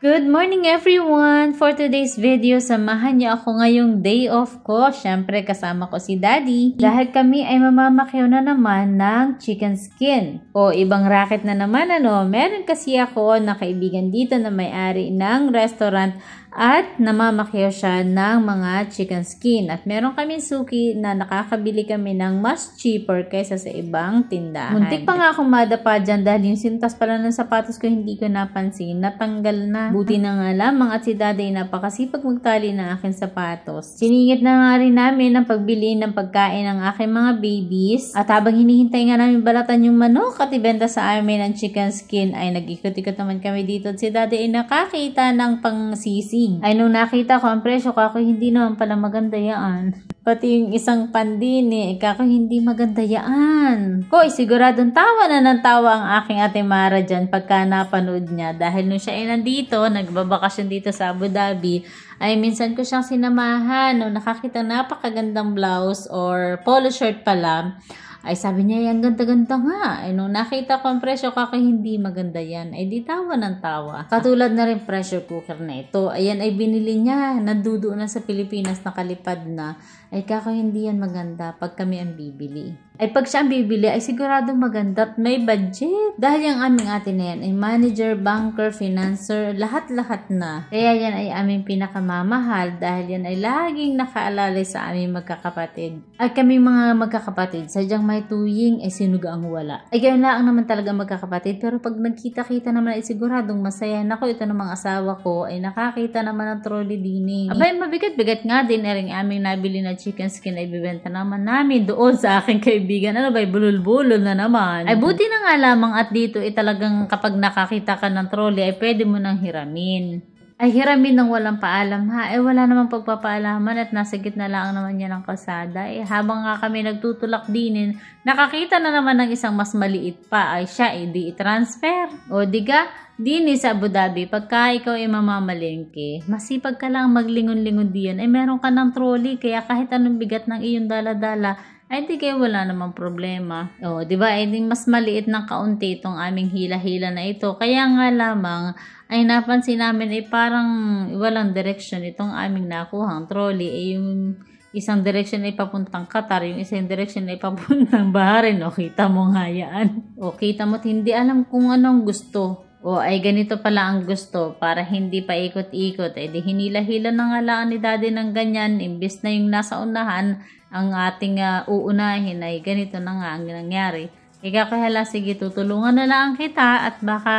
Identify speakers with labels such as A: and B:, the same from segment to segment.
A: Good morning everyone! For today's video, samahan niyo ako ngayong day off ko. Siyempre, kasama ko si Daddy. Dahil kami ay mamamakyaw na naman ng chicken skin. O ibang racket na naman meron kasi ako na kaibigan dito na may-ari ng restaurant at namamakyaw siya ng mga chicken skin. At meron kami suki na nakakabili kami ng mas cheaper kaysa sa ibang tindahan. Muntik pa nga akong madapa dyan dahil yung sintas pala ng sapatos ko hindi ko napansin. Natanggal na. Buti na nga lamang at si Daddy napakasipag magtali ng aking sapatos. Siningit na nga rin namin ang pagbili ng pagkain ng aking mga babies. At habang hinihintay nga namin balatan yung manok at ibenta sa amin ang chicken skin ay nag-ikot-ikot naman kami dito. At si Daddy ay nakakita ng pangsisi. Ay nung nakita ko ang presyo, kako hindi naman pala maganda yaan. Pati yung isang pandini, kako hindi maganda yaan. Koy, siguradong tawa na ng tawa ang aking ate Mara dyan pagka napanood niya. Dahil nung siya ay nandito, nagbabakasyon dito sa Abu Dhabi, ay minsan ko siyang sinamahan. Nung nakakita napakagandang blouse or polo shirt pala, ay sabi niya, yan ganda-ganda nga. Ay nung nakita ko ang presyo, kako hindi maganda yan. Ay di tawa ng tawa. Katulad na rin pressure cooker na ito. Ayan ay binili niya. Nandudo na sa Pilipinas, nakalipad na. Ay kako hindi yan maganda pag kami ang bibili. Ay pag siya ang bibili ay siguradong maganda at may budget. Dahil yung aming ate na yan ay manager, banker, financer, lahat-lahat na. Kaya yan ay aming pinakamamahal dahil yan ay laging nakaalalay sa aming magkakapatid. At kami mga magkakapatid, sadyang may tuying ay sinuga ang wala. Ay gayon lang naman talaga magkakapatid, pero pag nagkita-kita naman ay siguradong masaya. Naku, ito namang asawa ko ay nakakita naman ng trolley dining. Abay, mabigat-bigat nga din na rin aming nabili na chicken skin ay bibenta naman namin doon sa aking kaibigan. Ano ba, bulol-bulol na naman. Ay buti na nga lamang at dito ay talagang kapag nakakita ka ng trolley ay pwede mo nang hiramin. Ay hiramin ng walang paalam ha. Ay wala namang pagpapaalaman at nasa gitna lang naman yan ng kalsada. Eh habang nga kami nagtutulak dinin, nakakita na naman ng isang mas maliit pa. Ay siya di i-transfer. O diga, dini sa Abu Dhabi, pagka ikaw ay mamamalengke, masipag ka lang maglingon-lingon diyan. Ay meron ka ng trolley, kaya kahit anong bigat ng iyong dala-dala, ay di kayo wala namang problema. O, di ba? Ay di mas maliit ng kaunti itong aming hila-hila na ito. Kaya nga lamang ay napansin namin ay parang walang direction itong aming nakuhang trolley. Ay yung isang direction ay papuntang Qatar, yung isang direction ay papuntang Bahrain. O, kita mo nga yan. O, kita mo't hindi alam kung anong gusto. O ay ganito pala ang gusto para hindi pa ikot-ikot. Ay di hinila-hila na nga lang ni Daddy ng ganyan. Imbis na yung nasa unahan ang ating uunahin ay ganito na nga ang nangyari. Ika kaya sige tutulungan na lang kita at baka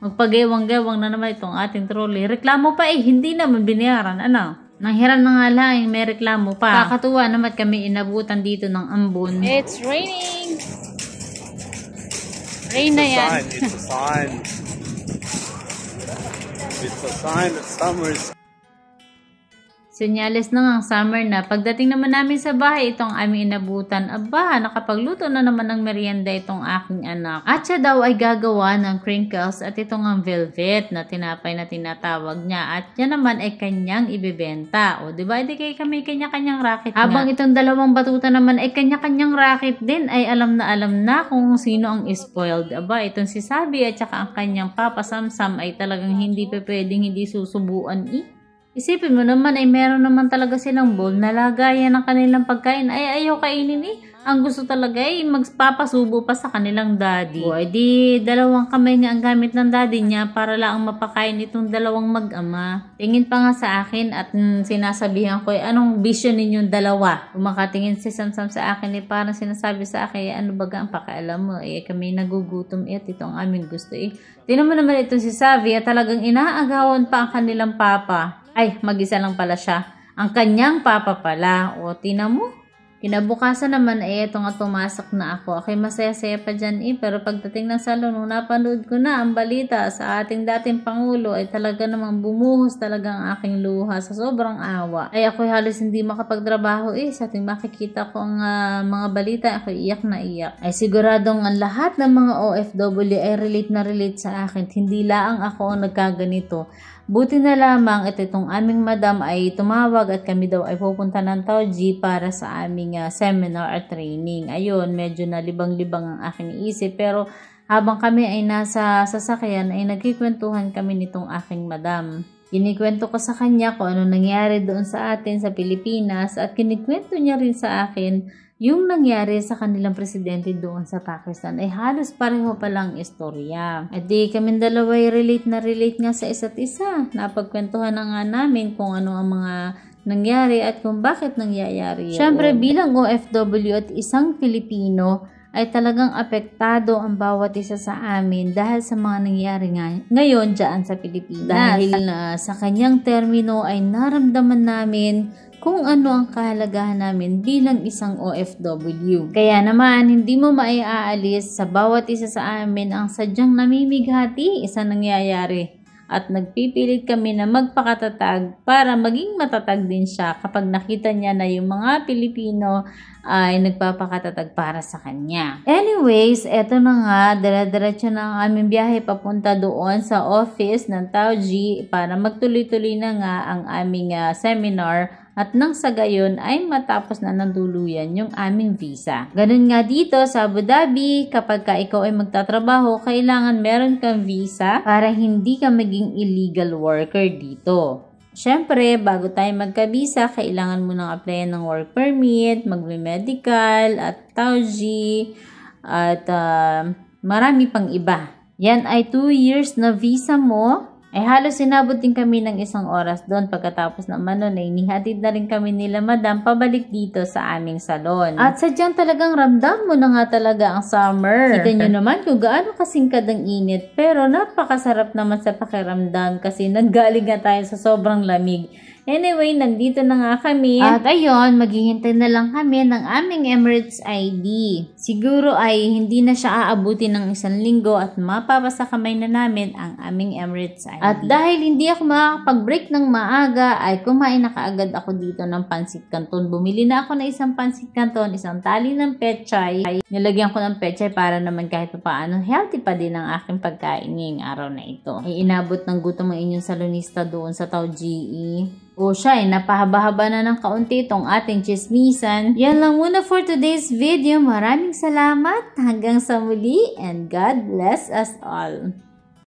A: magpagewang-gewang na naman itong ating trolley. Reklamo pa hindi naman binayaran. Ano? Nanghiram na nga lang, may reklamo pa. Kakatuwa naman kami inabutan dito ng ambon. It's raining! Rain na yan.
B: It's a sign. It's a sign that summer's.
A: Senyales na nga summer na. Pagdating naman namin sa bahay, itong aming inabutan, aba, nakapagluto na naman ng merienda itong aking anak. At siya daw ay gagawa ng crinkles at itong ang velvet na tinapay na tinatawag niya. At yan naman ay kanyang ibebenta. O, diba? Hindi kayo kami kanya-kanyang racket nga. Habang itong dalawang batuta naman ay kanya-kanyang racket din, ay alam na kung sino ang spoiled. Aba, itong si Sabi at saka ang kanyang Papa Samsam ay talagang hindi pa pwedeng hindi susubuan Isipin mo naman ay meron naman talaga silang bowl na lagayan ng kanilang pagkain ay ayaw kainin Ang gusto talaga ay magpapasubo pa sa kanilang daddy. O di dalawang kamay nga ang gamit ng daddy niya para lang mapakain itong dalawang mag-ama. Tingin pa nga sa akin at sinasabihan ko anong vision ninyong dalawa? Kumakatingin si Samsam sa akin parang sinasabi sa akin ano baga ang pakialam mo kami nagugutom at ito ang aming gusto Tingnan mo naman ito si Savi at talagang inaagawan pa ang kanilang papa. Ay, mag-isa lang pala siya. Ang kanyang papa pala. O, tingnan mo. Kinabukasan naman ito nga tumasak na ako. Okay, masaya-saya pa dyan pero pagdating ng salon, nung napanood ko na ang balita sa ating dating Pangulo ay talaga namang bumuhos talaga ang aking luha sa sobrang awa. Ay ako'y halos hindi makapagtrabaho sa ating makikita ko ang mga balita, ako'y iyak na iyak. Ay siguradong ang lahat ng mga OFW ay relate sa akin. Hindi lang ako ang nagkaganito. Buti na lamang itong aming madam ay tumawag at kami daw ay pupunta ng Tauji para sa aming seminar at training. Ayun, medyo nalibang-libang ang aking isip pero Habang kami ay nasa sasakyan ay nagkikwentuhan kami nitong aking madam. Kinikwento ko sa kanya kung ano nangyari doon sa atin sa Pilipinas at kinikwento niya rin sa akin yung nangyari sa kanilang presidente doon sa Pakistan. Ay halos pareho palang istorya. At di kami dalawa ay relate nga sa isa't isa. Napagkwentuhan na nga namin kung ano ang mga nangyari at kung bakit nangyayari yun. Siyempre bilang OFW at isang Pilipino ay talagang apektado ang bawat isa sa amin dahil sa mga nangyari ngayon dyan sa Pilipinas. Dahil sa kanyang termino ay naramdaman namin kung ano ang kahalagahan namin bilang isang OFW. Kaya naman, hindi mo maiaalis sa bawat isa sa amin ang sadyang namimighati sa nangyayari. At nagpipilit kami na magpakatatag para maging matatag din siya kapag nakita niya na yung mga Pilipino ay nagpapakatatag para sa kanya. Anyways, eto na nga, dire-diretso na ang aming biyahe papunta doon sa office ng Tauji para magtuloy-tuloy na nga ang aming seminar. At nang sa gayon ay matapos na ng tuluyan yung aming visa. Ganun nga dito sa Abu Dhabi, kapag ka ikaw ay magtatrabaho, kailangan meron kang visa para hindi ka maging illegal worker dito. Siyempre, bago tayo magka-visa, kailangan mo nang applyan ng work permit, magme-medical, at Tauji, at marami pang iba. Yan ay 2 years na visa mo. Ay halos sinabot din kami ng 1 oras doon. Pagkatapos naman nun ay nihatid na rin kami nila madam pabalik dito sa aming salon. At sadyang talagang ramdam mo na nga talaga ang summer. Kita nyo naman kung gaano kasingkad ang init, pero napakasarap naman sa pakiramdam kasi nanggaling nga tayo sa sobrang lamig. Anyway, nandito na nga kami. At ayun, maghihintay na lang kami ng aming Emirates ID. Siguro ay hindi na siya aabuti ng 1 linggo at mapapasa kamay na namin ang aming Emirates ID. At dahil hindi ako makakapag-break ng maaga, ay kumain na kaagad ako dito ng pansit canton. Bumili na ako ng 1 pansit canton, 1 tali ng pechay. Nilagyan ko ng pechay para naman kahit paano healthy pa din ang aking pagkain ngayong araw na ito. Ay inabot ng gutom ang inyong salonista doon sa Tauji. O siya, napahaba-haba na ng kaunti itong ating chismisan. Yan lang muna for today's video. Maraming salamat. Hanggang sa muli and God bless us all.